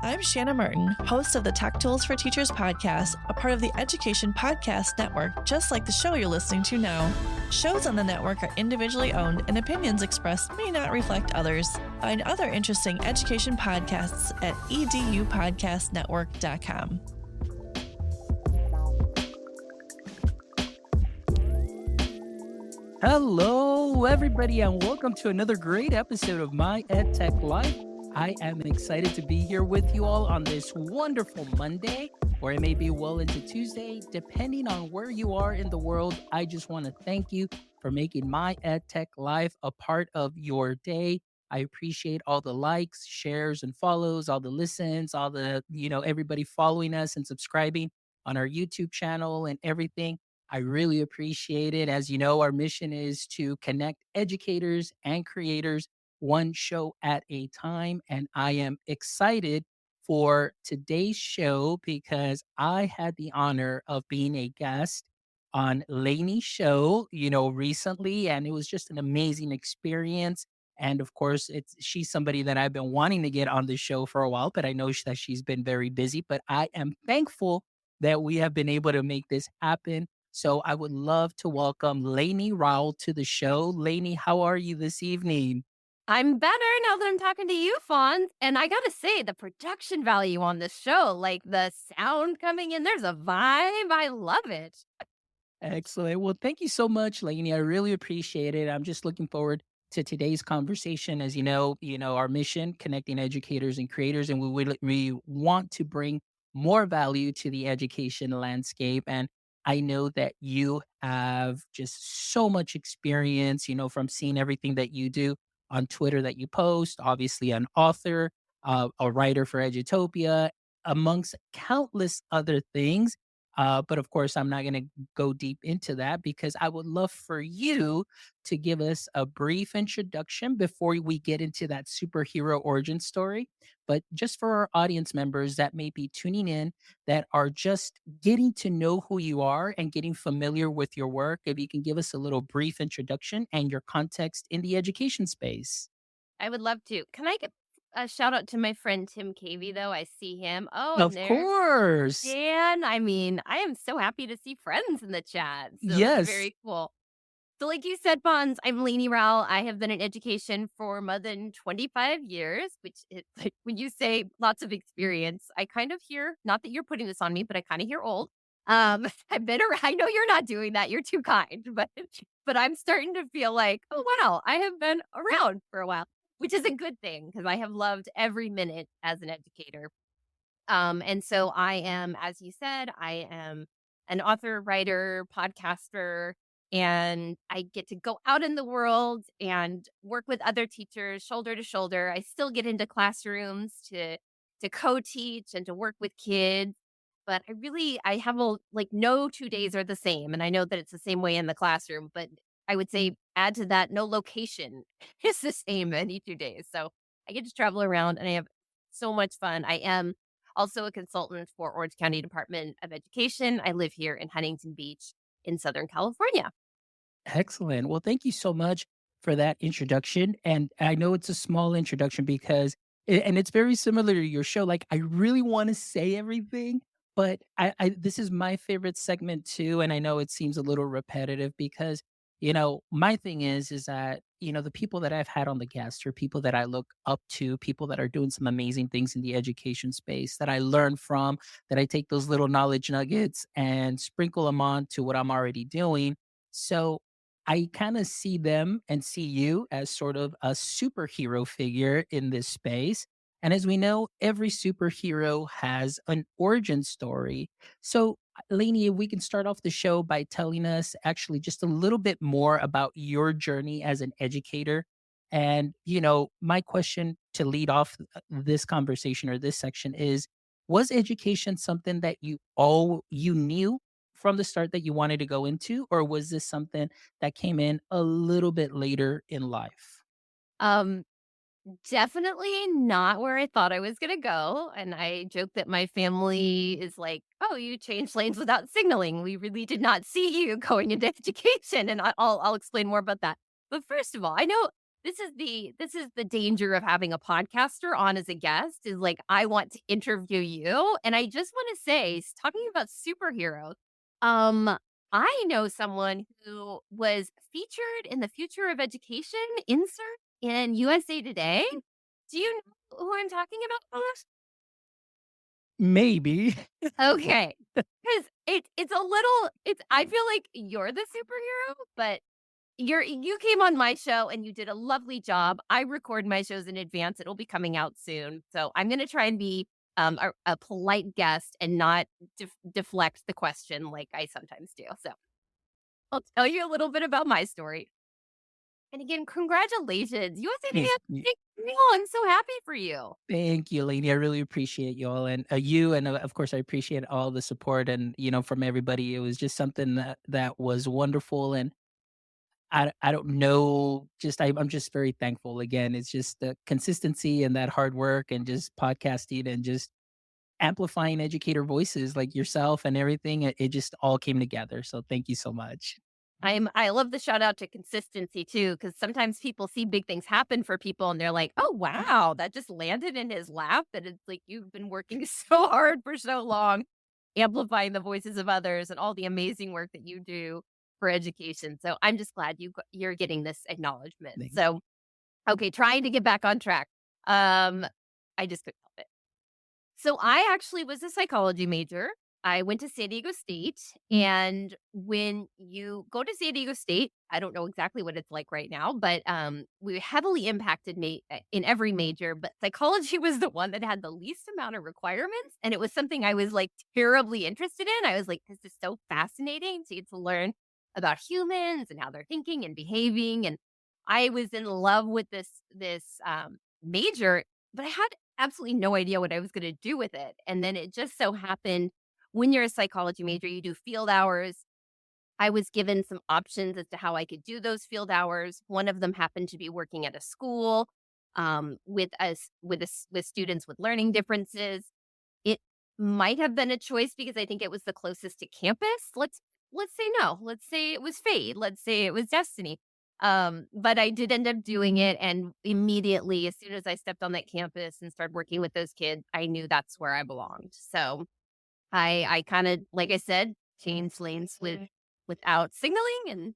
I'm Shanna Martin, host of the Tech Tools for Teachers podcast, a part of the Education Podcast Network, just like the show you're listening to now. Shows on the network are individually owned, and opinions expressed may not reflect others. Find other interesting education podcasts at edupodcastnetwork.com. Hello, everybody, and welcome to another great episode of My EdTech Life. I am excited to be here with you all on this wonderful Monday, or it may be well into Tuesday, depending on where you are in the world. I just want to thank you for making My EdTech Life a part of your day. I appreciate all the likes, shares, and follows, all the listens, all the, everybody following us and subscribing on our YouTube channel and everything. I really appreciate it. As you know, our mission is to connect educators and creators one show at a time. And I am excited for today's show because I had the honor of being a guest on Lainey's show, recently, and it was just an amazing experience. And of course, she's somebody that I've been wanting to get on the show for a while, but I know that she's been very busy. But I am thankful that we have been able to make this happen. So I would love to welcome Lainey Rowell to the show. Lainey, how are you this evening? I'm better now that I'm talking to you, Fonz. And I gotta say, the production value on this show, like the sound coming in, there's a vibe. I love it. Excellent. Well, thank you so much, Lainey. I really appreciate it. I'm just looking forward to today's conversation. As our mission, connecting educators and creators, and we want to bring more value to the education landscape. And I know that you have just so much experience, from seeing everything that you do on Twitter that you post, obviously an author, a writer for Edutopia, amongst countless other things. But of course, I'm not going to go deep into that because I would love for you to give us a brief introduction before we get into that superhero origin story. But just for our audience members that may be tuning in, that are just getting to know who you are and getting familiar with your work, if you can give us a little brief introduction and your context in the education space. I would love to. Can I get a shout out to my friend Tim Cavey, though? I see him. Oh, and Of there's course. Dan. I mean, I am so happy to see friends in the chat. So Yes. very cool. So, like you said, Bonds, I'm Lainey Rowell. I have been in education for more than 25 years, which is like when you say lots of experience, I kind of hear, not that you're putting this on me, but I kind of hear old. I've been around, I know you're not doing that. You're too kind, but I'm starting to feel like, oh wow, I have been around for a while, which is a good thing because I have loved every minute as an educator. And so I am, as you said, I am an author, writer, podcaster, and I get to go out in the world and work with other teachers shoulder to shoulder. I still get into classrooms to co-teach and to work with kids. But I have like no 2 days are the same. And I know that it's the same way in the classroom, but I would say add to that, no location is the same any 2 days. So I get to travel around and I have so much fun. I am also a consultant for Orange County Department of Education. I live here in Huntington Beach in Southern California. Excellent. Well, thank you so much for that introduction. And I know it's a small introduction because, and it's very similar to your show. Like, I really want to say everything, but this is my favorite segment too. And I know it seems a little repetitive because, my thing is that, the people that I've had on the guest are people that I look up to, people that are doing some amazing things in the education space that I learn from, that I take those little knowledge nuggets and sprinkle them on to what I'm already doing. So I kind of see them and see you as sort of a superhero figure in this space. And as we know, every superhero has an origin story. So, Lainey, if we can start off the show by telling us actually just a little bit more about your journey as an educator. And, my question to lead off this conversation or this section is, was education something that you knew from the start that you wanted to go into, or was this something that came in a little bit later in life? Um, Definitely not where I thought I was gonna go. And I joke that my family is like, "Oh, you changed lanes without signaling. We really did not see you going into education." And I'll explain more about that. But first of all, I know this is the danger of having a podcaster on as a guest is like I want to interview you. And I just want to say, talking about superheroes, um, I know someone who was featured in the Future of Education insert in USA Today. Do you know who I'm talking about, Phyllis? Maybe. Okay. Because it's a little it's I feel like you're the superhero, but you came on my show and you did a lovely job. I record my shows in advance. It'll be coming out soon. So I'm going to try and be a polite guest and not deflect the question like I sometimes do. So I'll tell you a little bit about my story. And again, congratulations. USA Today Thank has a you. big deal. I'm so happy for you. Thank you, lady. I really appreciate you all, and you, and of course, I appreciate all the support and from everybody. It was just something that was wonderful, and I don't know, just I'm just very thankful. Again, it's just the consistency and that hard work, and just podcasting, and just amplifying educator voices like yourself and everything. It just all came together. So thank you so much. I love the shout out to consistency too, because sometimes people see big things happen for people and they're like, oh wow, that just landed in his lap. That it's like you've been working so hard for so long, amplifying the voices of others and all the amazing work that you do for education. So I'm just glad you're getting this acknowledgement. Thank So okay, trying to get back on track. I just couldn't help it. So I actually was a psychology major. I went to San Diego State. And when you go to San Diego State, I don't know exactly what it's like right now, but we heavily impacted me in every major. But psychology was the one that had the least amount of requirements. And it was something I was like terribly interested in. I was like, this is so fascinating to get to learn about humans and how they're thinking and behaving. And I was in love with this major, but I had absolutely no idea what I was going to do with it. And then it just so happened when you're a psychology major, you do field hours. I was given some options as to how I could do those field hours. One of them happened to be working at a school with students with learning differences. It might have been a choice because I think it was the closest to campus. Let's say no. Let's say it was fate. Let's say it was destiny. But I did end up doing it, and immediately, as soon as I stepped on that campus and started working with those kids, I knew that's where I belonged. So I kind of, like I said, changed lanes without signaling, and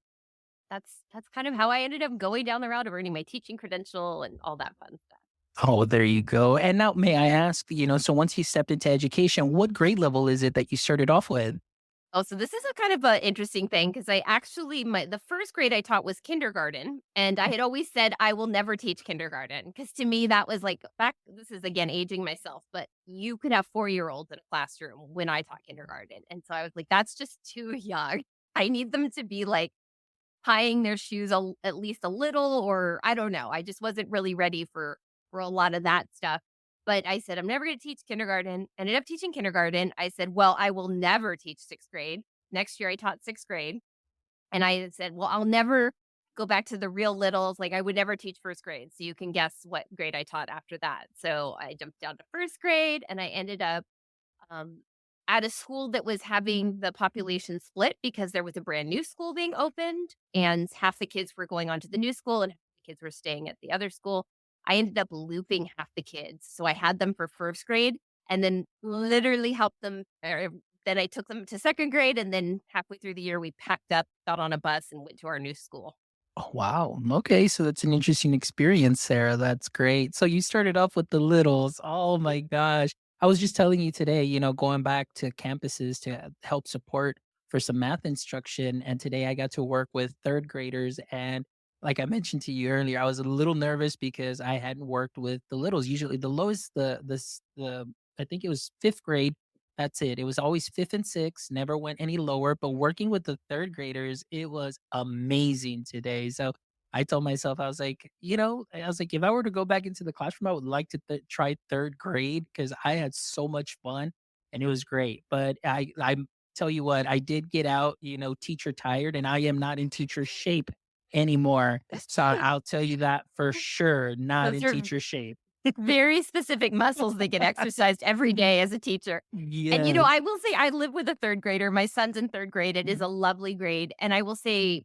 that's kind of how I ended up going down the route of earning my teaching credential and all that fun stuff. Oh, there you go. And now, may I ask, so once you stepped into education, what grade level is it that you started off with? Oh, so this is a kind of a interesting thing because I actually the first grade I taught was kindergarten, and I had always said I will never teach kindergarten because to me that was like back. This is again aging myself, but you could have 4-year-olds in a classroom when I taught kindergarten, and so I was like, that's just too young. I need them to be like tying their shoes at least a little, or I don't know. I just wasn't really ready for a lot of that stuff. But I said, I'm never going to teach kindergarten. Ended up teaching kindergarten. I said, well, I will never teach sixth grade. Next year, I taught sixth grade. And I said, well, I'll never go back to the real littles. Like, I would never teach first grade. So you can guess what grade I taught after that. So I jumped down to first grade, and I ended up um, at a school that was having the population split because there was a brand new school being opened, and half the kids were going on to the new school and half the kids were staying at the other school. I ended up looping half the kids. So I had them for first grade and then literally helped them. Then I took them to second grade. And then halfway through the year, we packed up, got on a bus, and went to our new school. Oh, wow. Okay, so that's an interesting experience, Sarah. That's great. So you started off with the littles. Oh my gosh. I was just telling you today, going back to campuses to help support for some math instruction. And today I got to work with third graders. And like I mentioned to you earlier, I was a little nervous because I hadn't worked with the littles. Usually the lowest, the I think it was fifth grade. That's it. It was always fifth and sixth, never went any lower. But working with the third graders, it was amazing today. So I told myself, I was like, if I were to go back into the classroom, I would like to try third grade because I had so much fun and it was great. But I tell you what, I did get out, teacher tired, and I am not in teacher shape anymore. So I'll tell you that for sure, not Those in are teacher shape. very specific muscles that get exercised every day as a teacher. And, Yes. I will say I live with a third grader. My son's in third grade. It is a lovely grade. And I will say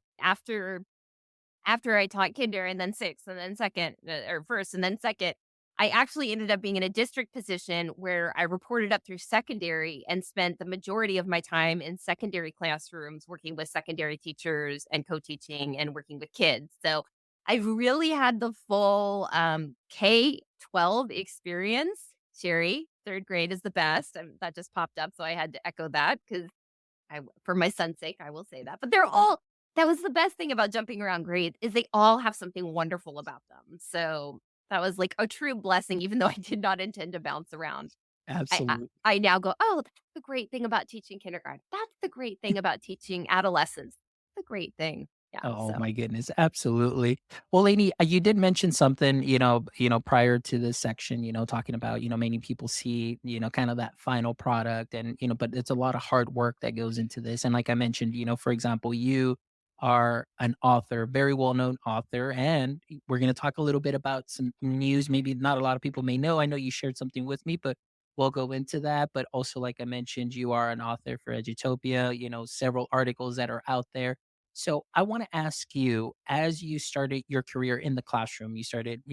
after I taught kinder and then sixth and then second or first and then second, I actually ended up being in a district position where I reported up through secondary and spent the majority of my time in secondary classrooms working with secondary teachers and co-teaching and working with kids. So I've really had the full K-12 experience. Sherry, third grade is the best. That just popped up, so I had to echo that because for my son's sake, I will say that. But they're all that was the best thing about jumping around grades is they all have something wonderful about them. So that was like a true blessing, even though I did not intend to bounce around. I I, Absolutely. I now go, oh, that's the great thing about teaching kindergarten. That's the great thing about teaching adolescents. The great thing. Yeah. Oh So my goodness, absolutely. Well, Lainey, you did mention something, prior to this section, talking about, many people see, kind of that final product and, but it's a lot of hard work that goes into this. And like I mentioned, for example, you are an author, very well-known author, and we're going to talk a little bit about some news maybe not a lot of people may know. I know you shared something with me, but we'll go into that. But also, like I mentioned, you are an author for Edutopia, several articles that are out there. So I want to ask you, as you started your career in the classroom, you started,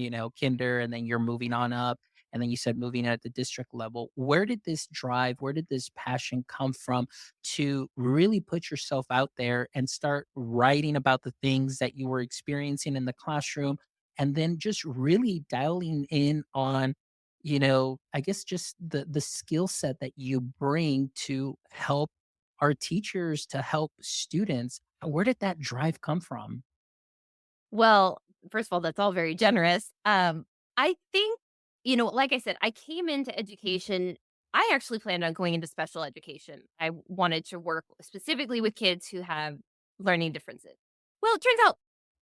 kinder, and then you're moving on up, and then you said moving at the district level. Where did this drive, where did this passion come from to really put yourself out there and start writing about the things that you were experiencing in the classroom, and then just really dialing in on, I guess just the skill set that you bring to help our teachers, to help students? Where did that drive come from? well, first of all, that's all very generous. I think, like I said, I came into education. I actually planned on going into special education. I wanted to work specifically with kids who have learning differences. Well, it turns out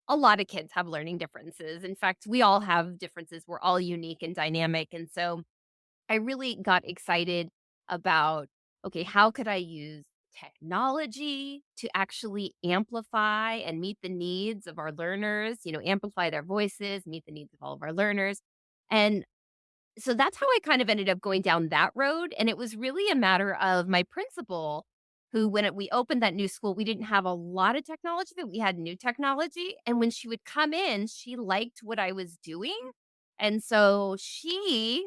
a lot of kids have learning differences. In fact, we all have differences. We're all unique and dynamic. And so I really got excited about, okay, how could I use technology to actually amplify and meet the needs of our learners, amplify their voices, meet the needs of all of our learners. And so that's how I kind of ended up going down that road. And it was really a matter of my principal, who, we opened that new school, we didn't have a lot of technology, but we had new technology. And when she would come in, she liked what I was doing. And so this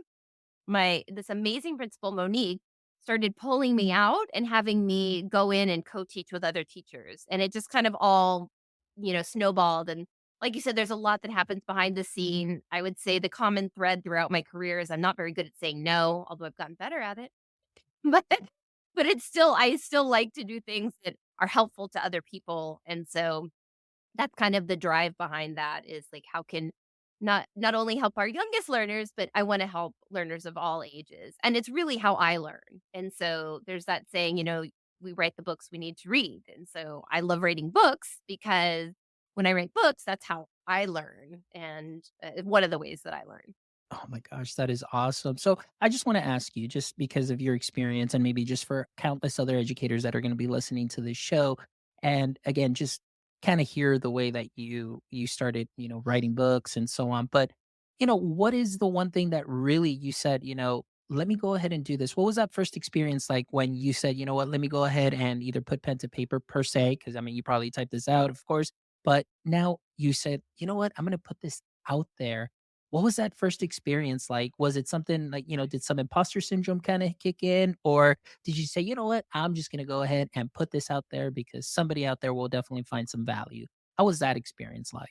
amazing principal, Monique, started pulling me out and having me go in and co-teach with other teachers. And it just kind of all, snowballed. And like you said, there's a lot that happens behind the scene. I would say the common thread throughout my career is I'm not very good at saying no, although I've gotten better at it. But I still like to do things that are helpful to other people. And so that's kind of the drive behind that is like how can not only help our youngest learners, but I want to help learners of all ages. And it's really how I learn. And so there's that saying, we write the books we need to read. And so I love writing books because when I write books, that's how I learn and one of the ways that I learn. Oh my gosh, that is awesome. So I just want to ask you, just because of your experience, and maybe just for countless other educators that are going to be listening to this show, and again, just kind of hear the way that you started, writing books and so on. But what is the one thing that really you said, let me go ahead and do this? What was that first experience like when you said, you know what, let me go ahead and either put pen to paper per se, because I mean, you probably typed this out, of course, but now you said, you know what, I'm going to put this out there. What was that first experience like? Was it something like, did some imposter syndrome kind of kick in? Or did you say, you know what, I'm just going to go ahead and put this out there because somebody out there will definitely find some value? How was that experience like?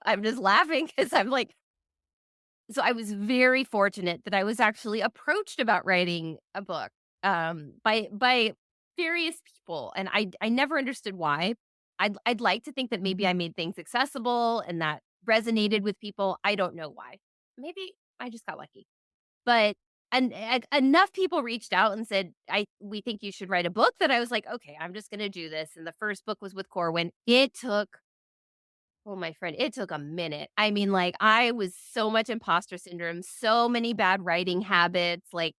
I'm just laughing because I'm like, so I was very fortunate that I was actually approached about writing a book by various people, and I never understood why. I'd like to think that maybe I made things accessible and that resonated with people. I don't know why. Maybe I just got lucky. But enough people reached out and said, we think you should write a book, that I was like, okay, I'm just gonna do this. And the first book was with Corwin. It took, oh my friend, it took a minute. I mean, like I was so much imposter syndrome, so many bad writing habits, like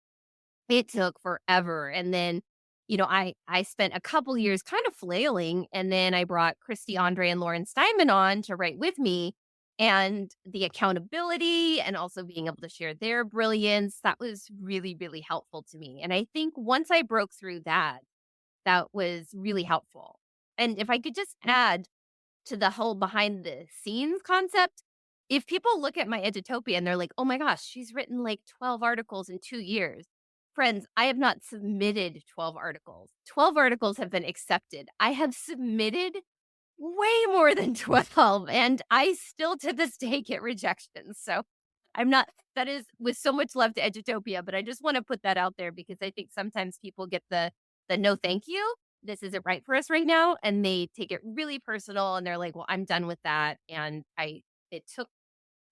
it took forever. And then, I spent a couple years kind of flailing, and then I brought Christy Andre and Lauren Steinman on to write with me. And the accountability and also being able to share their brilliance, that was really, really helpful to me. And I think once I broke through that, that was really helpful. And if I could just add to the whole behind the scenes concept, if people look at my Edutopia and they're like, "Oh my gosh, she's written like 12 articles in 2 years." Friends, I have not submitted 12 articles. 12 articles have been accepted. I have submitted way more than 12, and I still to this day get rejections. So I'm not that is with so much love to Edutopia, but I just want to put that out there because I think sometimes people get the no thank you. This isn't right for us right now. And they take it really personal and they're like, well, I'm done with that. And it took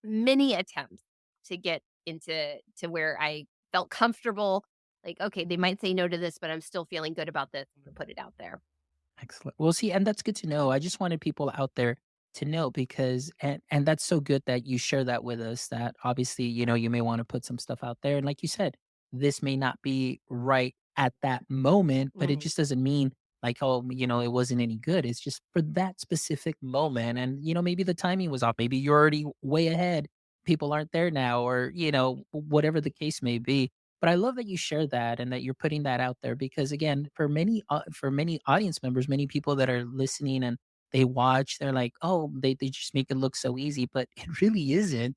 many attempts to get to where I felt comfortable. Like, okay, they might say no to this, but I'm still feeling good about this. I'm gonna put it out there. Excellent. Well, see, and that's good to know. I just wanted people out there to know because and that's so good that you share that with us that obviously, you may want to put some stuff out there and like you said, this may not be right at that moment, but it Mhm. just doesn't mean like oh, it wasn't any good. It's just for that specific moment and maybe the timing was off. Maybe you're already way ahead. People aren't there now or, whatever the case may be. But I love that you share that and that you're putting that out there because again, for many audience members, many people that are listening and they watch, they're like, "Oh, they just make it look so easy," but it really isn't.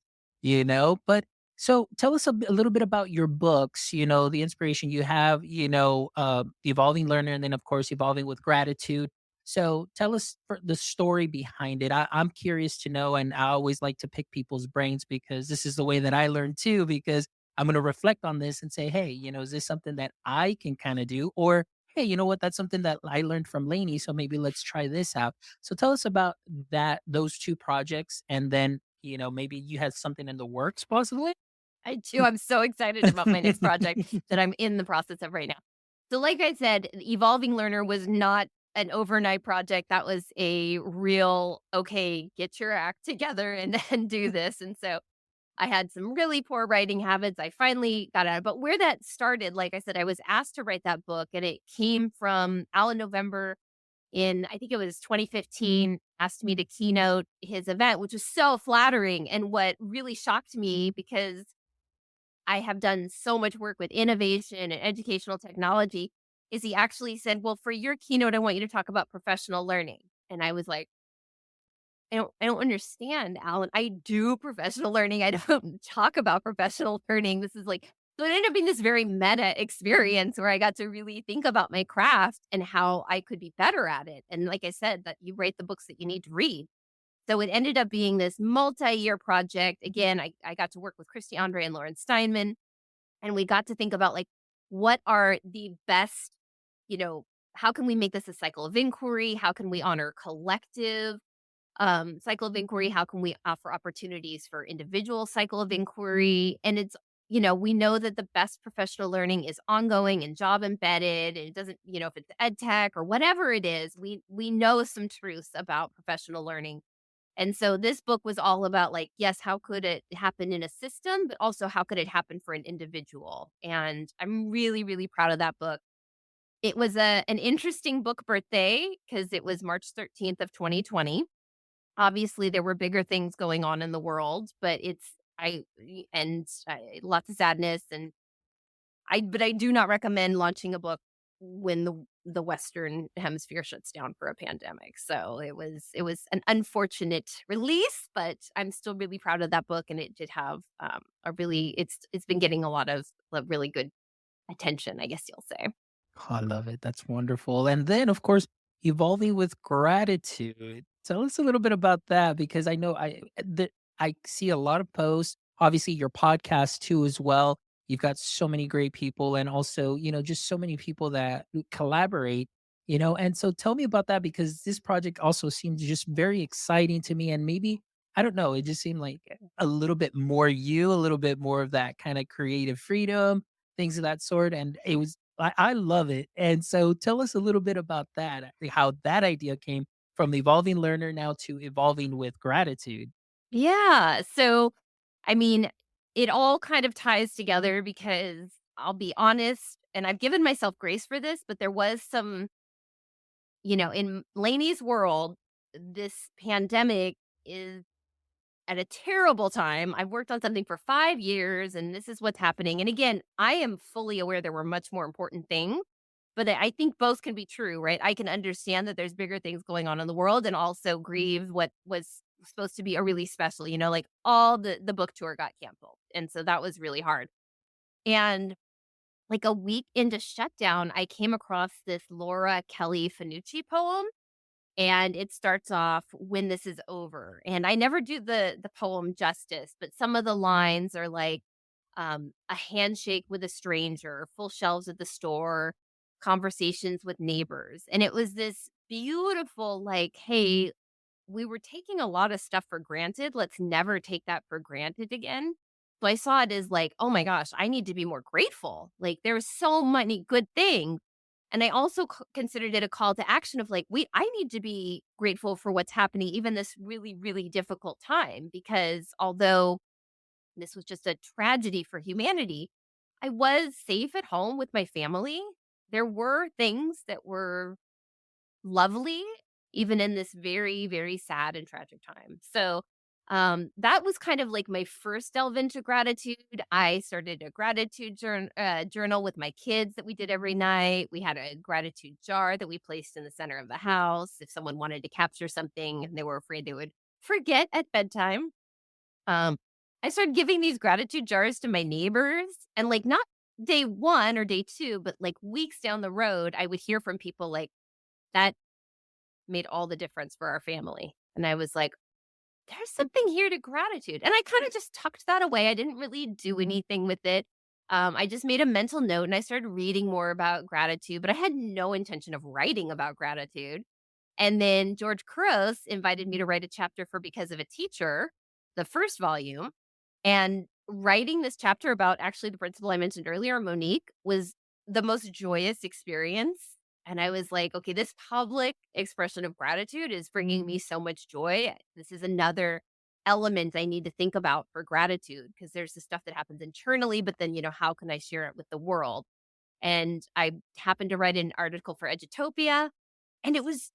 But so tell us a little bit about your books, the inspiration you have, The Evolving Learner and then of course Evolving with Gratitude. So tell us the story behind it. I'm curious to know, and I always like to pick people's brains because this is the way that I learn too. Because I'm going to reflect on this and say, hey, is this something that I can kind of do? Or, hey, you know what? That's something that I learned from Lainey. So maybe let's try this out. So tell us about those two projects. And then, maybe you had something in the works possibly. I do. I'm so excited about my next project that I'm in the process of right now. So, like I said, Evolving Learner was not an overnight project. That was a real, okay, get your act together and then do this. And so I had some really poor writing habits. I finally got out. But where that started, like I said, I was asked to write that book, and it came from Alan November in, I think it was 2015, asked me to keynote his event, which was so flattering. And what really shocked me, because I have done so much work with innovation and educational technology, is he actually said, well, for your keynote, I want you to talk about professional learning. And I was like, I don't understand, Alan. I do professional learning. I don't talk about professional learning. This is like so it ended up being this very meta experience where I got to really think about my craft and how I could be better at it. And like I said, that you write the books that you need to read. So it ended up being this multi-year project. Again, I got to work with Christy Andre and Lauren Steinman, and we got to think about like what are the best, you know, how can we make this a cycle of inquiry? How can we honor collective cycle of inquiry? How can we offer opportunities for individual cycle of inquiry? And it's, we know that the best professional learning is ongoing and job embedded. And it doesn't, if it's ed tech or whatever it is, we know some truths about professional learning. And so this book was all about like, yes, how could it happen in a system, but also how could it happen for an individual? And I'm really, really proud of that book. It was an interesting book birthday because it was March 13th of 2020. Obviously, there were bigger things going on in the world, but lots of sadness but I do not recommend launching a book when the Western hemisphere shuts down for a pandemic. So it was an unfortunate release, but I'm still really proud of that book, and it did have a really it's been getting a lot of really good attention, I guess you'll say. Oh, I love it. That's wonderful. And then, of course, Evolving with Gratitude. Tell us a little bit about that because I know I see a lot of posts. Obviously, your podcast too as well. You've got so many great people, and also just so many people that collaborate. And so tell me about that because this project also seems just very exciting to me, and maybe I don't know. It just seemed like a little bit more you, a little bit more of that kind of creative freedom, things of that sort. And I love it. And so tell us a little bit about that, how that idea came from the Evolving Learner now to Evolving with Gratitude. Yeah. So, I mean, it all kind of ties together because I'll be honest, and I've given myself grace for this, but there was some, in Lainey's world, this pandemic is at a terrible time. I've worked on something for 5 years and this is what's happening. And again, I am fully aware there were much more important things, but I think both can be true, right? I can understand that there's bigger things going on in the world and also grieve what was supposed to be a really special, like all the book tour got canceled. And so that was really hard. And like a week into shutdown, I came across this Laura Kelly Fanucci poem, and it starts off when this is over. And I never do the poem justice, but some of the lines are like a handshake with a stranger, full shelves at the store, conversations with neighbors. And it was this beautiful, like, hey, we were taking a lot of stuff for granted. Let's never take that for granted again. So I saw it as like, oh my gosh, I need to be more grateful. Like there's so many good things. And I also considered it a call to action of like, wait, I need to be grateful for what's happening, even this really, really difficult time, because although this was just a tragedy for humanity, I was safe at home with my family. There were things that were lovely, even in this very, very sad and tragic time. So, that was kind of like my first delve into gratitude. I started a gratitude journal with my kids that we did every night. We had a gratitude jar that we placed in the center of the house. If someone wanted to capture something and they were afraid they would forget at bedtime, um, I started giving these gratitude jars to my neighbors. And like, not day one or day two, but like weeks down the road, I would hear from people like, that made all the difference for our family. And I was like, there's something here to gratitude. And I kind of just tucked that away. I didn't really do anything with it. I just made a mental note and I started reading more about gratitude, but I had no intention of writing about gratitude. And then George Couros invited me to write a chapter for Because of a Teacher, the first volume. And writing this chapter about actually the principal I mentioned earlier, Monique, was the most joyous experience. And I was like, okay, this public expression of gratitude is bringing me so much joy. This is another element I need to think about for gratitude because there's the stuff that happens internally, but then, how can I share it with the world? And I happened to write an article for Edutopia, and it was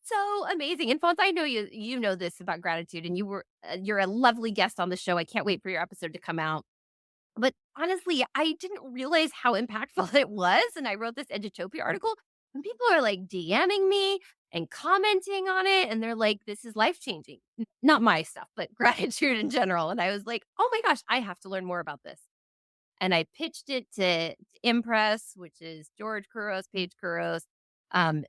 so amazing. And Fonz, I know you know this about gratitude, and you're a lovely guest on the show. I can't wait for your episode to come out. But honestly, I didn't realize how impactful it was, and I wrote this Edutopia article, and people are like DMing me and commenting on it, and they're like, "This is life changing." Not my stuff, but gratitude in general. And I was like, "Oh my gosh, I have to learn more about this." And I pitched it to Impress, which is George Couros, Paige Couros, um,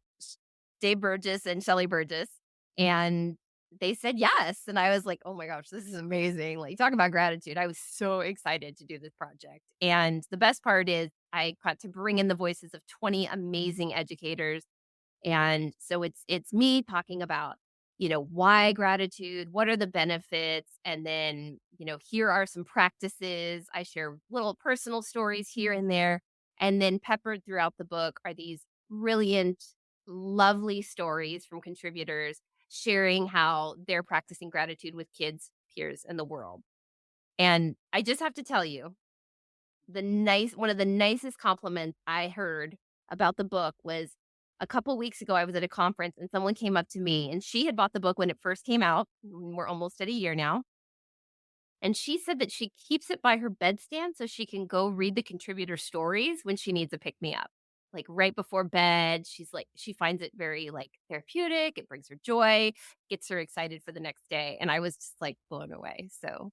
Dave Burgess and Shelley Burgess, and they said yes. And I was like, "Oh my gosh, this is amazing." Like, talk about gratitude. I was so excited to do this project. And the best part is I got to bring in the voices of 20 amazing educators. And so it's me talking about, why gratitude, what are the benefits, and then, here are some practices. I share little personal stories here and there. And then peppered throughout the book are these brilliant, lovely stories from contributors sharing how they're practicing gratitude with kids, peers, and the world. And I just have to tell you, one of the nicest compliments I heard about the book was a couple weeks ago. I was at a conference and someone came up to me and she had bought the book when it first came out. We're almost at a year now. And she said that she keeps it by her bedstand so she can go read the contributor stories when she needs a pick me up. Like right before bed, she finds it very like therapeutic. It brings her joy, gets her excited for the next day. And I was just like blown away. So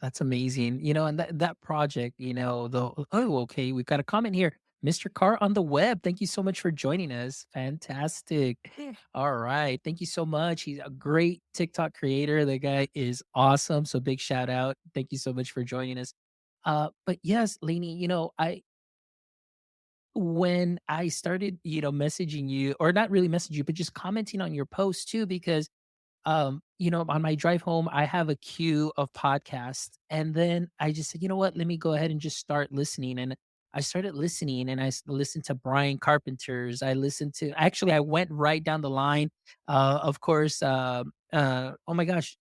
That's amazing. And that project, okay, we've got a comment here. Mr. Carr on the web. Thank you so much for joining us. Fantastic. All right. Thank you so much. He's a great TikTok creator. The guy is awesome. So big shout out. Thank you so much for joining us. But yes, Lainey, I when I started, messaging you, or not really messaging you, but just commenting on your post too, because on my drive home, I have a queue of podcasts. And then I just said, you know what? Let me go ahead and just start listening. And I started listening and listened to Brian Carpenter's. Actually, I went right down the line. Of course, oh my gosh,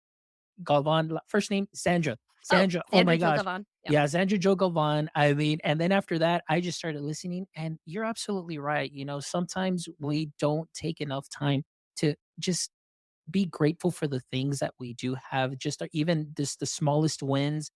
Galvan, first name, Sandra. oh, Sandra, oh Sandra my Jill gosh. Gavon. Yeah. Yeah, Sandra Joe Galvan. I mean, and then after that, I just started listening. And you're absolutely right. Sometimes we don't take enough time to just be grateful for the things that we do have, just even this the smallest wins.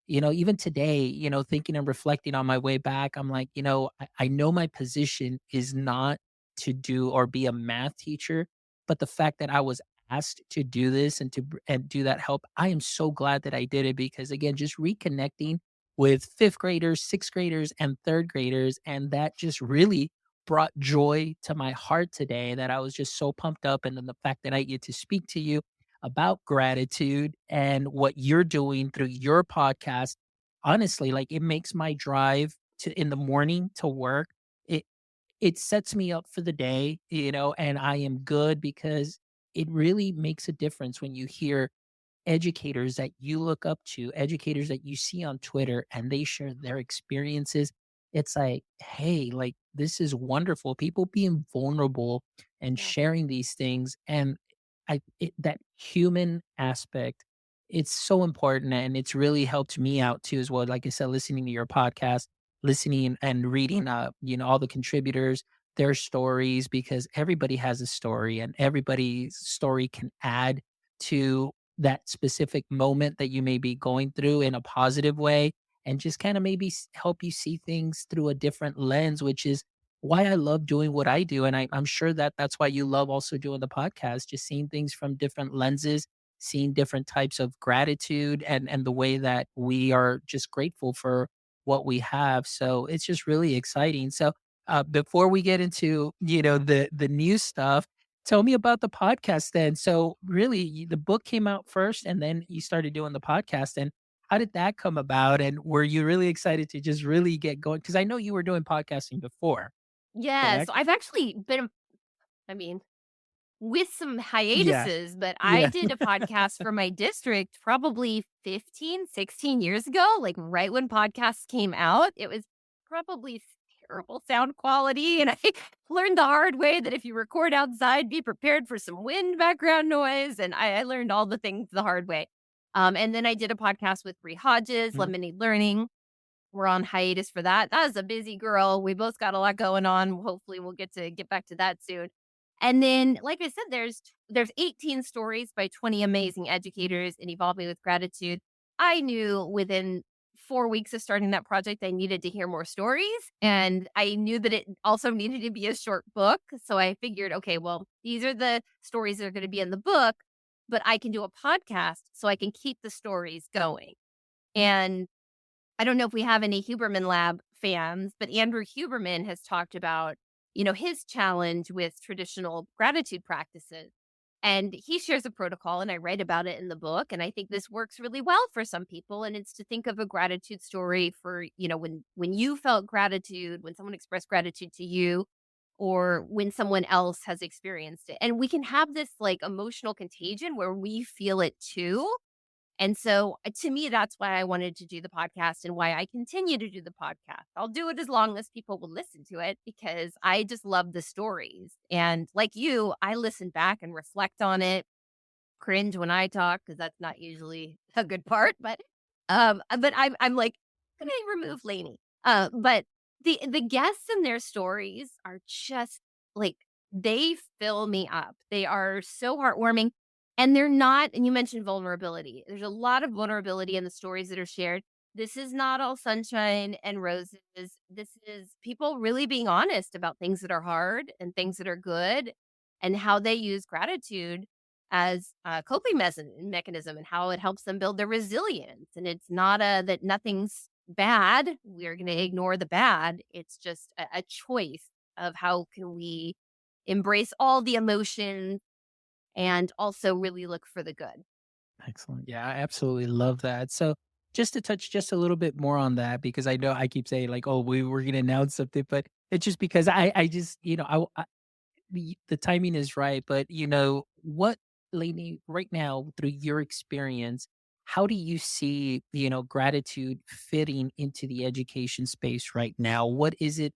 even today, thinking and reflecting on my way back, I'm like, I know my position is not to do or be a math teacher, but the fact that I was asked to do this and and do that help, I am so glad that I did it because again, just reconnecting with fifth graders, sixth graders, and third graders, and that just really brought joy to my heart today that I was just so pumped up. And then the fact that I get to speak to you about gratitude and what you're doing through your podcast, honestly, like it makes my drive to in the morning to work. It it sets me up for the day, and I am good because it really makes a difference when you hear educators that you look up to, educators that you see on Twitter, and they share their experiences. It's like, hey, like this is wonderful. People being vulnerable and Yeah. sharing these things, and that human aspect, it's so important, and it's really helped me out too as well. Like I said, listening to your podcast, listening and reading, all the contributors, their stories, because everybody has a story, and everybody's story can add to that specific moment that you may be going through in a positive way and just kind of maybe help you see things through a different lens, which is why I love doing what I do. And I'm sure that that's why you love also doing the podcast, just seeing things from different lenses, seeing different types of gratitude and the way that we are just grateful for what we have. So it's just really exciting. So before we get into the new stuff, tell me about the podcast then. So really, the book came out first, and then you started doing the podcast. And how did that come about? And were you really excited to just really get going? Because I know you were doing podcasting before, Yeah, correct? so I've actually been I mean, with some Yeah, hiatuses, but I yeah. did a podcast for my district probably 15, 16 years ago, like right when podcasts came out. It was probably terrible sound quality. And I learned the hard way that if you record outside, be prepared for some wind background noise. And I learned all the things the hard way. And then I did a podcast with Bree Hodges, Mhm. Lemonade Learning. We're on hiatus for that. That was a busy girl. We both got a lot going on. Hopefully, we'll get back to that soon. And then, like I said, there's 18 stories by 20 amazing educators in Evolving with Gratitude. I knew within 4 weeks of starting that project, I needed to hear more stories. And I knew that it also needed to be a short book. So I figured, okay, well, these are the stories that are going to be in the book, but I can do a podcast so I can keep the stories going. And I don't know if we have any Huberman Lab fans, but Andrew Huberman has talked about, his challenge with traditional gratitude practices. And he shares a protocol, and I write about it in the book. And I think this works really well for some people. And it's to think of a gratitude story for, when you felt gratitude, when someone expressed gratitude to you, or when someone else has experienced it. And we can have this like emotional contagion where we feel it too, and so, to me, that's why I wanted to do the podcast and why I continue to do the podcast. I'll do it as long as people will listen to it because I just love the stories. And like you, I listen back and reflect on it, cringe when I talk because that's not usually a good part. But I'm like, can I remove Lainey? But the guests and their stories are just like they fill me up. They are so heartwarming, and they're not. And you mentioned vulnerability. There's a lot of vulnerability in the stories that are shared. This is not all sunshine and roses. This is people really being honest about things that are hard and things that are good, and how they use gratitude as a coping mechanism and how it helps them build their resilience. And it's not that nothing's bad. We're going to ignore the bad. It's just a choice of how can we embrace all the emotions and also really look for the good. Excellent. Yeah, I absolutely love that. So just to touch just a little bit more on that, because I know I keep saying like, oh, we were going to announce something, but it's just because I just, the timing is right, but what, Lainey, right now through your experience, how do you see gratitude fitting into the education space right now? What is it?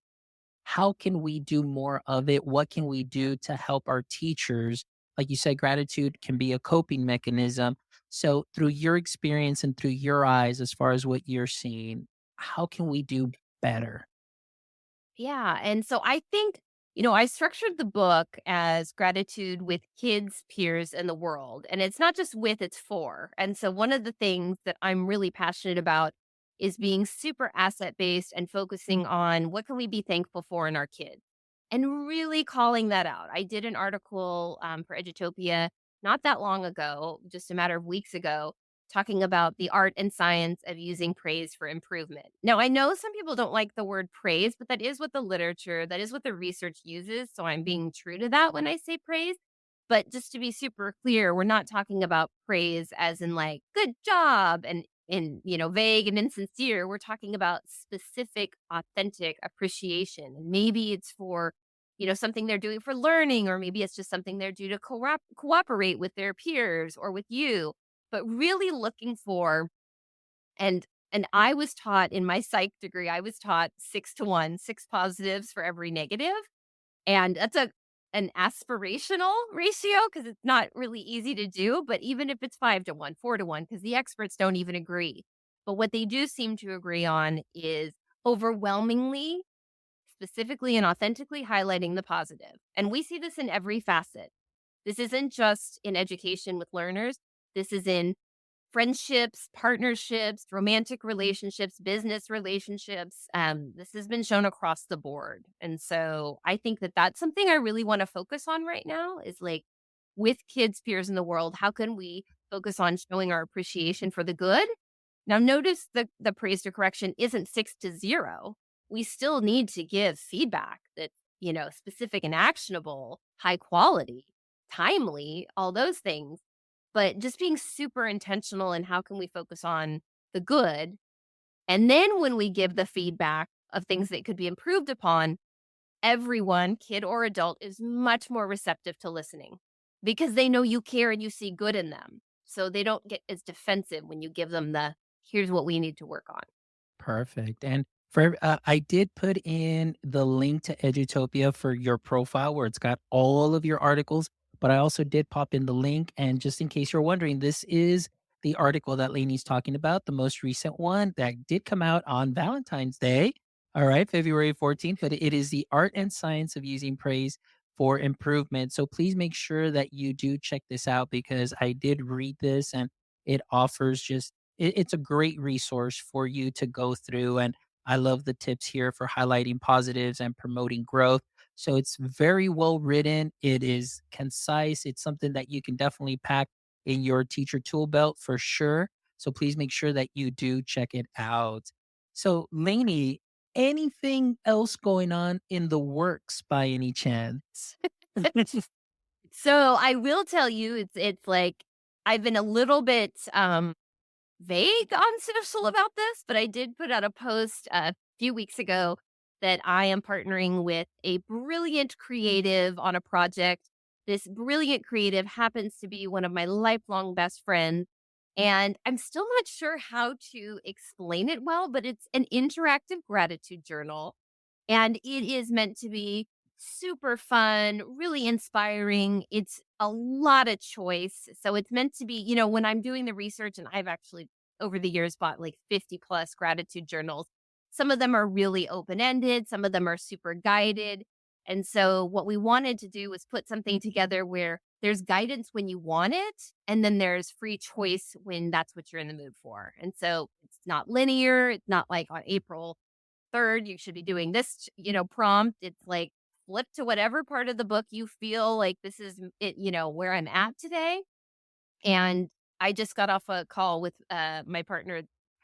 How can we do more of it? What can we do to help our teachers? Like you said, gratitude can be a coping mechanism. So through your experience and through your eyes, as far as what you're seeing, how can we do better? Yeah. And so I think I structured the book as gratitude with kids, peers, and the world. And it's not just with, it's for. And so one of the things that I'm really passionate about is being super asset based and focusing on what can we be thankful for in our kids and really calling that out. I did an article for Edutopia not that long ago, just a matter of weeks ago, talking about the art and science of using praise for improvement. Now, I know some people don't like the word praise, but that is what the literature, that is what the research uses. So I'm being true to that when I say praise. But just to be super clear, we're not talking about praise as in like good job and vague and insincere. We're talking about specific authentic appreciation. And maybe it's for something they're doing for learning, or maybe it's just something they're due to cooperate with their peers or with you, but really looking for and I was taught in my psych degree, I was taught 6 to 1, 6 positives for every negative. And that's an aspirational ratio because it's not really easy to do. But even if it's 5 to 1, 4 to 1, because the experts don't even agree. But what they do seem to agree on is overwhelmingly, specifically and authentically highlighting the positive. And we see this in every facet. This isn't just in education with learners. This is in friendships, partnerships, romantic relationships, business relationships. This has been shown across the board. And so I think that that's something I really want to focus on right now is like with kids, peers in the world, how can we focus on showing our appreciation for the good? Now, notice the praise to correction isn't 6 to 0. We still need to give feedback that's, specific and actionable, high quality, timely, all those things, but just being super intentional in how can we focus on the good. And then when we give the feedback of things that could be improved upon, everyone, kid or adult, is much more receptive to listening because they know you care and you see good in them. So they don't get as defensive when you give them the here's what we need to work on. Perfect. And for I did put in the link to Edutopia for your profile where it's got all of your articles, but I also did pop in the link. And just in case you're wondering, this is the article that Lainey's talking about, the most recent one that did come out on Valentine's Day. All right, February 14th. But it is the art and science of using praise for improvement. So please make sure that you do check this out because I did read this and it offers just it's a great resource for you to go through. And I love the tips here for highlighting positives and promoting growth. So it's very well written. It is concise. It's something that you can definitely pack in your teacher tool belt for sure. So please make sure that you do check it out. So, Lainey, anything else going on in the works by any chance? So I will tell you, it's like I've been a little bit vague on social about this, but I did put out a post a few weeks ago that I am partnering with a brilliant creative on a project. This brilliant creative happens to be one of my lifelong best friends. And I'm still not sure how to explain it well, but it's an interactive gratitude journal. And it is meant to be super fun, really inspiring. It's a lot of choice. So it's meant to be, when I'm doing the research, and I've actually over the years bought like 50 plus gratitude journals. Some of them are really open ended, some of them are super guided. And so what we wanted to do was put something together where there's guidance when you want it, and then there's free choice when that's what you're in the mood for. And so it's not linear. It's not like on April 3rd, you should be doing this, prompt. It's like flip to whatever part of the book you feel like this is it, where I'm at today. And I just got off a call with my partner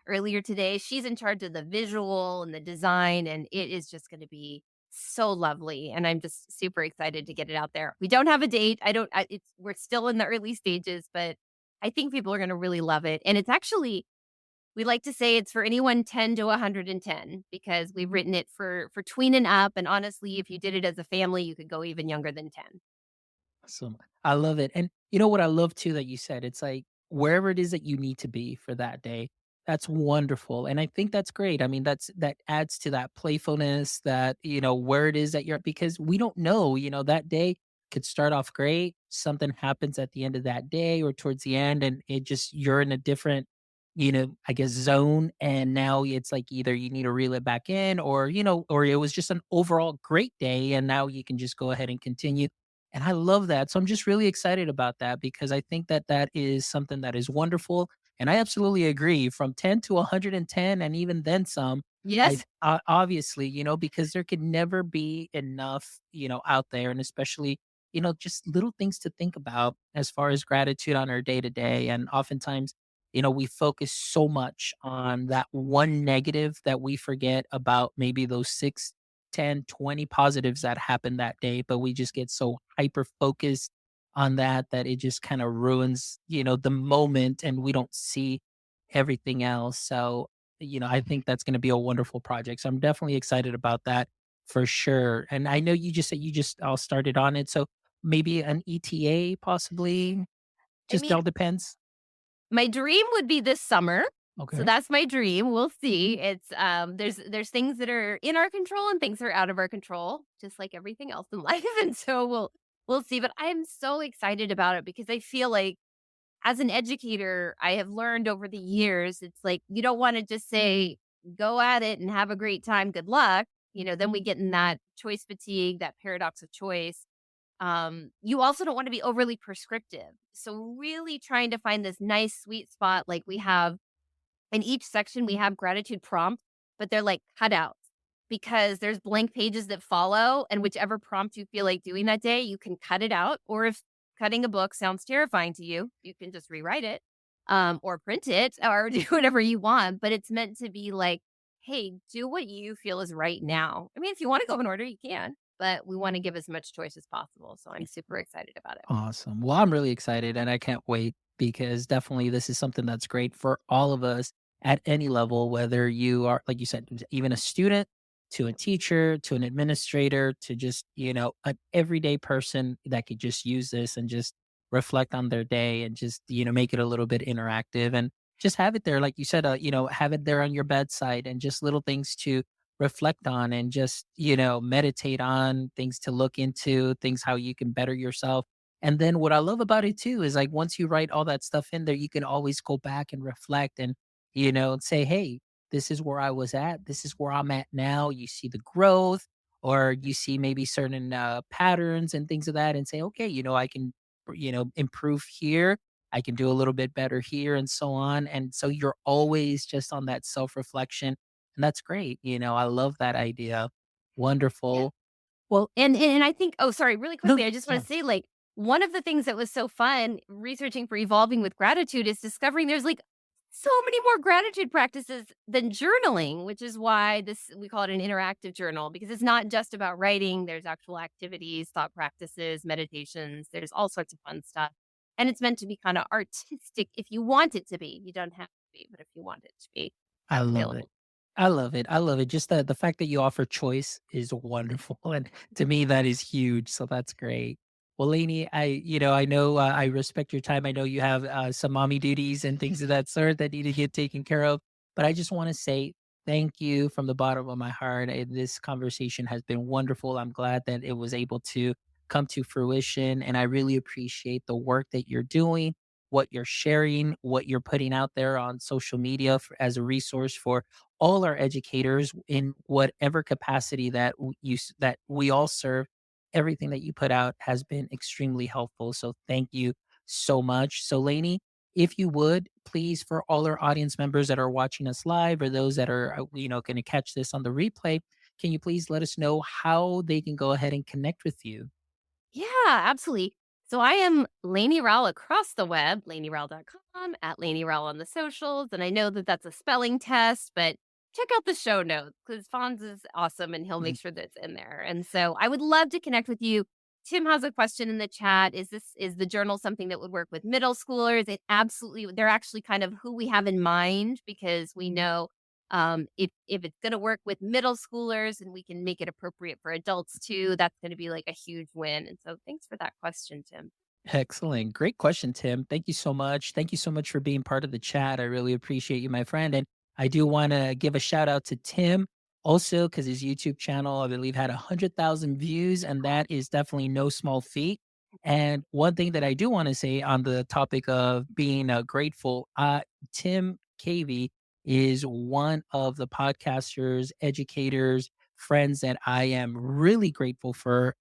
earlier today. She's in charge of the visual and the design, and it is just going to be so lovely. And I'm just super excited to get it out there. We don't have a date. We're still in the early stages, but I think people are going to really love it. And it's actually, we like to say it's for anyone 10 to 110 because we've written it for tween and up. And honestly, if you did it as a family, you could go even younger than 10. Awesome. I love it. And you know what I love too that you said? It's like wherever it is that you need to be for that day, that's wonderful. And I think that's great. I mean, that adds to that playfulness that, where it is that you're because we don't know, that day could start off great. Something happens at the end of that day or towards the end, and it just you're in a different I guess zone. And now it's like either you need to reel it back in or, or it was just an overall great day. And now you can just go ahead and continue. And I love that. So I'm just really excited about that because I think that that is something that is wonderful. And I absolutely agree from 10 to 110 and even then some. Yes. Obviously, because there can never be enough, out there. And especially, just little things to think about as far as gratitude on our day to day. And oftentimes, we focus so much on that one negative that we forget about maybe those 6, 10, 20 positives that happened that day. But we just get so hyper focused on that it just kind of ruins, the moment and we don't see everything else. So, I think that's going to be a wonderful project. So I'm definitely excited about that for sure. And I know you just said you just all started on it. So maybe an ETA possibly, I just mean, all depends. my dream would be this summer. So Okay. that's my dream. We'll see. There's things that are in our control and things that are out of our control, just like everything else in life. And so we'll see. But I'm so excited about it because I feel like as an educator, I have learned over the years, it's like you don't want to just say, go at it and have a great time. Good luck. Then we get in that choice fatigue, that paradox of choice. You also don't want to be overly prescriptive. So really trying to find this nice sweet spot. Like we have in each section, we have gratitude prompts, but they're like cutouts because there's blank pages that follow. And whichever prompt you feel like doing that day, you can cut it out. Or if cutting a book sounds terrifying to you, you can just rewrite it or print it or do whatever you want. But it's meant to be like, hey, do what you feel is right now. I mean, if you want to go in order, you can, but we want to give as much choice as possible. So I'm super excited about it. Awesome. Well, I'm really excited and I can't wait because definitely this is something that's great for all of us at any level, whether you are, like you said, even a student to a teacher, to an administrator, to just, an everyday person that could just use this and just reflect on their day and just, make it a little bit interactive and just have it there. Like you said, have it there on your bedside and just little things to reflect on and just, meditate on things to look into, things how you can better yourself. And then what I love about it too is like once you write all that stuff in there, you can always go back and reflect and, say, hey, this is where I was at. This is where I'm at now. You see the growth or you see maybe certain patterns and things of that and say, okay, I can, improve here. I can do a little bit better here and so on. And so you're always just on that self reflection and that's great, I love that idea. Yeah. Wonderful. Well, And I think, oh, sorry, really no, quickly, I just want yeah. to say, like, one of the things that was so fun researching for evolving with gratitude is discovering there's like so many more gratitude practices than journaling, which is why this we call it an interactive journal because it's not just about writing. There's actual activities, thought practices, meditations. There's all sorts of fun stuff, and it's meant to be kind of artistic if you want it to be. You don't have to be, but if you want it to be, I it's love it. available. I love it. I love it. Just the fact that you offer choice is wonderful, and to me, that is huge. So that's great. Well, Lainey, I know I respect your time. I know you have some mommy duties and things of that sort that need to get taken care of. But I just want to say thank you from the bottom of my heart. This conversation has been wonderful. I'm glad that it was able to come to fruition, and I really appreciate the work that you're doing, what you're sharing, what you're putting out there on social media as a resource for all our educators in whatever capacity that that we all serve. Everything that you put out has been extremely helpful. So thank you so much. So Lainey, if you would please, for all our audience members that are watching us live or those that are going to catch this on the replay, can you please let us know how they can go ahead and connect with you? Yeah, absolutely. So I am Lainey Rowell across the web, LaineyRowell.com, at Lainey Rowell on the socials. And I know that that's a spelling test, but check out the show notes because Fonz is awesome and he'll Mhm. make sure that it's in there. And so I would love to connect with you. Tim has a question in the chat. Is the journal something that would work with middle schoolers? It absolutely, they're actually kind of who we have in mind because we know if it's gonna work with middle schoolers and we can make it appropriate for adults too, that's gonna be like a huge win. And so thanks for that question, Tim. Excellent. Great question, Tim. Thank you so much. Thank you so much for being part of the chat. I really appreciate you, my friend. And I do want to give a shout out to Tim also because his YouTube channel, I believe, had 100,000 views, and that is definitely no small feat. And one thing that I do want to say on the topic of being grateful, Tim Cavey is one of the podcasters, educators, friends that I am really grateful for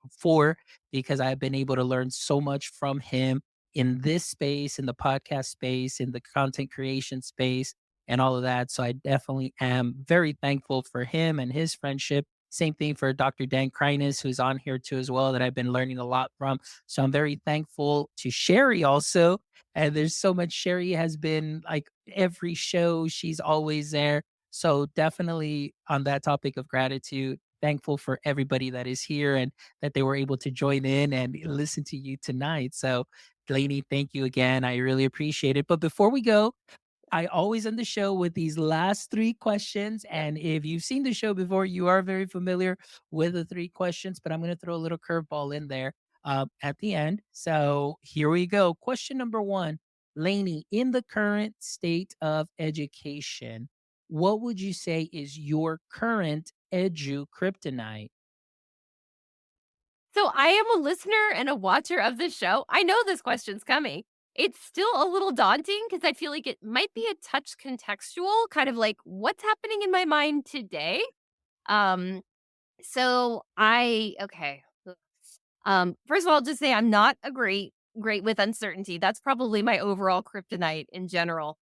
because I've been able to learn so much from him in this space, in the podcast space, in the content creation space, and all of that. So I definitely am very thankful for him and his friendship. Same thing for Dr. Dan Kreines, who's on here too as well, that I've been learning a lot from. So I'm very thankful to Sherry also. And there's so much Sherry has been like every show, she's always there. So definitely on that topic of gratitude, thankful for everybody that is here and that they were able to join in and listen to you tonight. So Delaney, thank you again. I really appreciate it. But before we go, I always end the show with these last three questions. And if you've seen the show before, you are very familiar with the three questions, but I'm going to throw a little curveball in there at the end. So here we go. Question number one, Lainey, in the current state of education, what would you say is your current edu kryptonite? So I am a listener and a watcher of the show. I know this question's coming. It's still a little daunting because I feel like it might be a touch contextual, kind of like what's happening in my mind today. Um, so I okay. First of all, I'll just say I'm not a great with uncertainty. That's probably my overall kryptonite in general.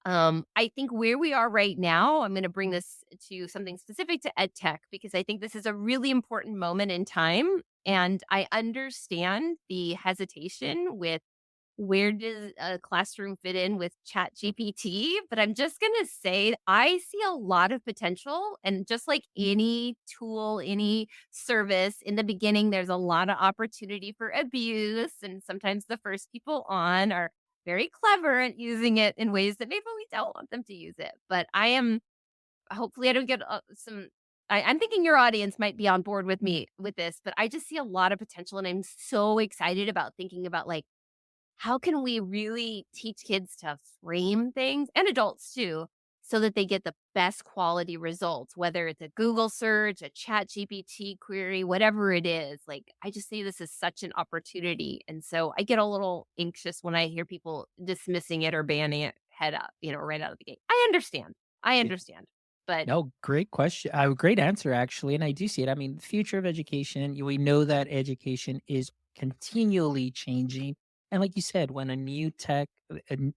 I think where we are right now, I'm going to bring this to something specific to ed tech because I think this is a really important moment in time. And I understand the hesitation with where does a classroom fit in with Chat GPT? But I'm just going to say I see a lot of potential. And just like any tool, any service, in the beginning, there's a lot of opportunity for abuse. And sometimes the first people on are very clever at using it in ways that maybe we don't want them to use it. But I am, hopefully, I don't get I'm thinking your audience might be on board with me with this, but I just see a lot of potential. And I'm so excited about thinking about like, how can we really teach kids to frame things and adults too so that they get the best quality results, whether it's a Google search, a Chat GPT query, whatever it is. Like, I just see this as such an opportunity. And so I get a little anxious when I hear people dismissing it or banning it head up, right out of the gate. I understand. I understand. But No, great question. Great answer, actually. And I do see it. I mean, the future of education, we know that education is continually changing. And like you said, when a new tech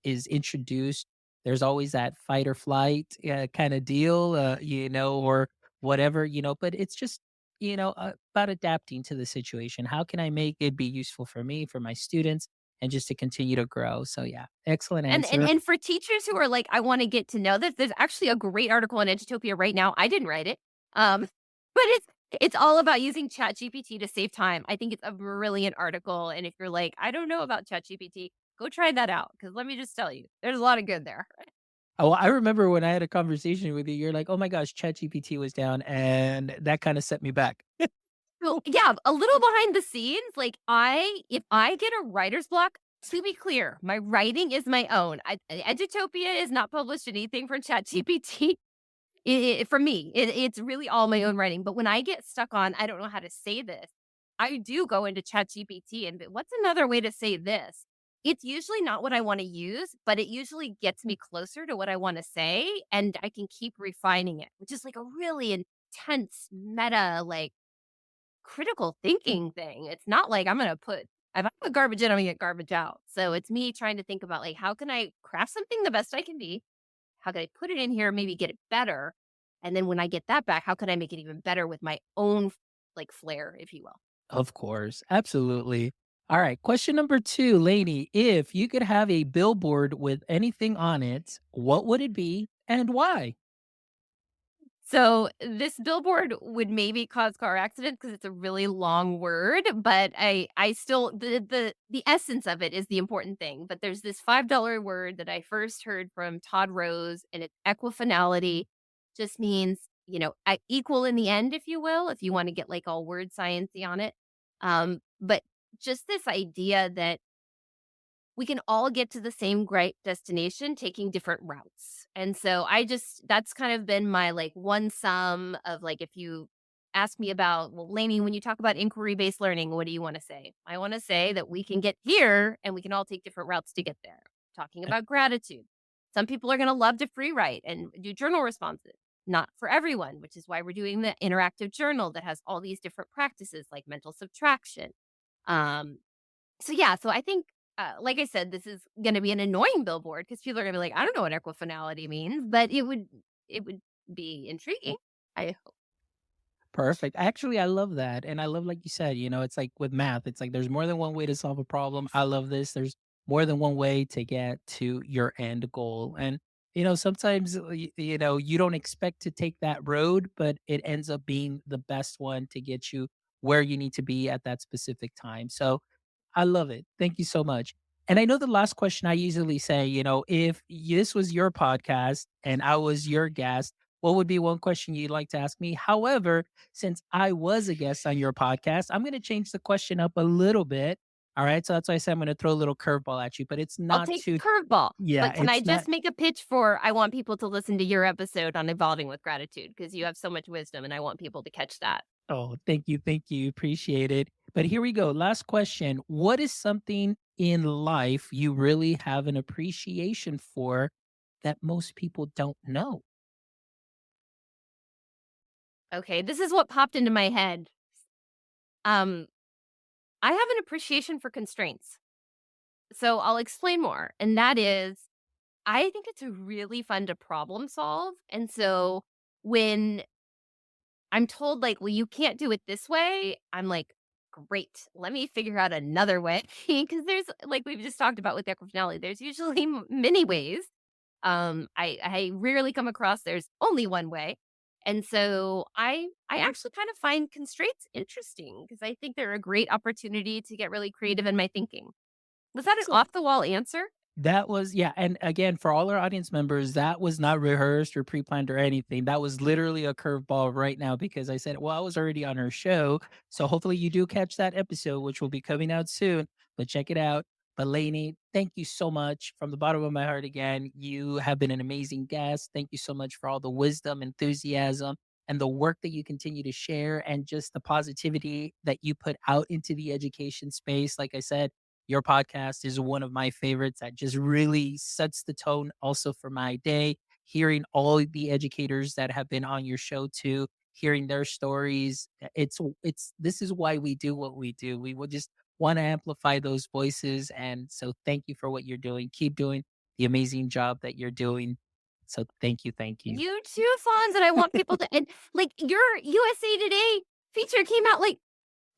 is introduced, there's always that fight or flight kind of deal, or whatever, but it's just, about adapting to the situation. How can I make it be useful for me, for my students, and just to continue to grow? So, yeah, excellent And and answer. and for teachers who are like, "I wanna get to know this," there's actually a great article in Edutopia right now. I didn't write it, um, but it's all about using ChatGPT to save time. I think it's a brilliant article, and if you're like, "I don't know about ChatGPT," go try that out because let me just tell you, there's a lot of good there. Oh, I remember when I had a conversation with you, you're like, "Oh my gosh, ChatGPT was down," and that kinda set me back. So, yeah, a little behind the scenes, like, if I get a writer's block, to be clear, my writing is my own. Edutopia is not published anything from ChatGPT. For me, it's really all my own writing. But when I get stuck on, I don't know how to say this, I do go into ChatGPT and what's another way to say this? It's usually not what I want to use, but it usually gets me closer to what I want to say, and I can keep refining it, which is like a really intense meta, like critical thinking thing. It's not like if I put garbage in, I'm gonna get garbage out. So it's me trying to think about like how can I craft something the best I can be? How can I put it in here, maybe get it better? And then when I get that back, how can I make it even better with my own like flair, if you will? Of course, absolutely. Alright, question number 2, Lainey, if you could have a billboard with anything on it, what would it be and why? So this billboard would maybe cause car accidents because it's a really long word, but I still the essence of it is the important thing. But there's this $5 word that I first heard from Todd Rose, and it's equifinality. Just means equal in the end, if you will, if you want to get like all word sciencey on it. But just this idea that we can all get to the same great destination taking different routes. And so that's kind of been my like one sum of like, if you ask me about, well, Lainey, when you talk about inquiry based learning, what do you want to say? I want to say that we can get here and we can all take different routes to get there. Talking about gratitude, Some people are going to love to free write and do journal responses. Not for everyone, which is why we're doing the interactive journal that has all these different practices like mental subtraction. Um, so I think, like I said, this is going to be an annoying billboard because people are going to be like, I don't know what equifinality means, but it would be intriguing. I hope. Perfect. Actually, I love that. And I love, like you said, it's like with math, it's like there's more than one way to solve a problem. I love this. There's more than one way to get to your end goal. And, sometimes, you don't expect to take that road, but it ends up being the best one to get you where you need to be at that specific time. So I love it. Thank you so much. And I know the last question I usually say, if this was your podcast and I was your guest, what would be one question you'd like to ask me? However, since I was a guest on your podcast, I'm going to change the question up a little bit. All right. So that's why I said I'm going to throw a little curveball at you, but it's I'll not take the too, curveball. yeah, But can I it's not. just make a pitch for I want people to listen to your episode on evolving with gratitude because you have so much wisdom and I want people to catch that. Oh, thank you. Thank you. Appreciate it. But here we go. Last question. What is something in life you really have an appreciation for that most people don't know? Okay, this is what popped into my head. Um, I have an appreciation for constraints. So I'll explain more. And that is, I think it's really fun to problem solve. And so when I'm told, like, well, you can't do it this way, I'm like, great, let me figure out another way. Because there's, like we've just talked about with equifinality, there's usually many ways. I rarely come across there's only one way. And so I actually kind of find constraints interesting because I think they're a great opportunity to get really creative in my thinking. Was that an So off the wall answer? that was, yeah. And again, for all our audience members, that was not rehearsed or pre planned or anything. That was literally a curveball right now because I said, well, I was already on her show. So hopefully you do catch that episode, which will be coming out soon, but check it out. But Lainey, thank you so much from the bottom of my heart again. You have been an amazing guest. Thank you so much for all the wisdom, enthusiasm, and the work that you continue to share and just the positivity that you put out into the education space. Like I said, your podcast is one of my favorites that just really sets the tone also for my day. Hearing all the educators that have been on your show too, hearing their stories, it's this is why we do what we do. We will just want to amplify those voices. And so thank you for what you're doing. Keep doing the amazing job that you're doing. So thank you, thank you. You too, Fonz, and I want people to and like your USA Today feature came out like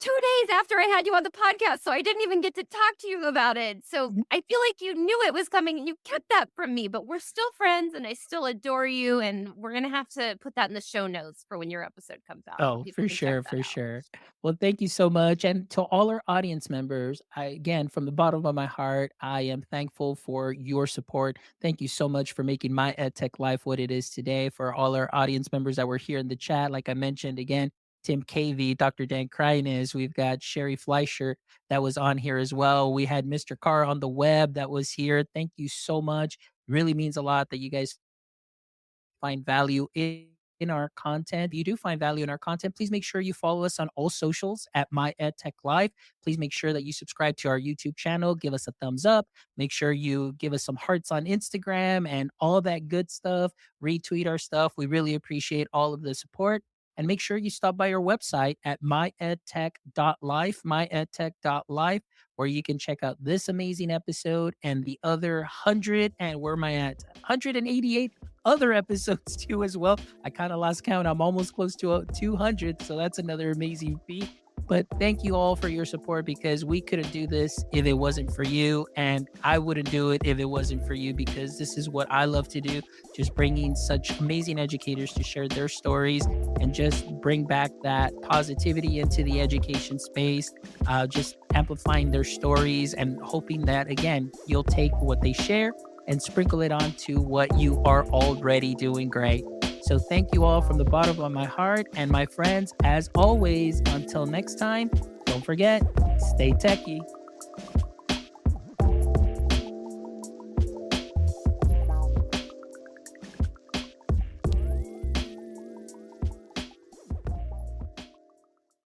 2 days after I had you on the podcast, so I didn't even get to talk to you about it. So I feel like you knew it was coming and you kept that from me, but we're still friends and I still adore you. And we're going to have to put that in the show notes for when your episode comes out so Oh, people for can check sure, that for out. sure. Well, thank you so much. And to all our audience members, again, from the bottom of my heart, I am thankful for your support. Thank you so much for making my EdTech life what it is today. For all our audience members that were here in the chat, like I mentioned again, Tim Cavey, Dr. Dan Kreines, we've got Sherry Fleischer that was on here as well. We had Mr. Carr on the web that was here. Thank you so much. Really means a lot that you guys find value in our content. If you do find value in our content, please make sure you follow us on all socials at My EdTech Live. Please make sure that you subscribe to our YouTube channel, give us a thumbs up, make sure you give us some hearts on Instagram and all that good stuff. Retweet our stuff. We really appreciate all of the support. And make sure you stop by our website at myedtech.life, myedtech.life, where you can check out this amazing episode and the other 100, and where am I at? 188 other episodes too as well. I kind of lost count. I'm almost close to 200, so that's another amazing feat. But thank you all for your support because we couldn't do this if it wasn't for you, and I wouldn't do it if it wasn't for you because this is what I love to do, just bringing such amazing educators to share their stories and just bring back that positivity into the education space, just amplifying their stories and hoping that, again, you'll take what they share and sprinkle it onto what you are already doing great. So thank you all from the bottom of my heart. And my friends, as always, until next time, don't forget, stay techie.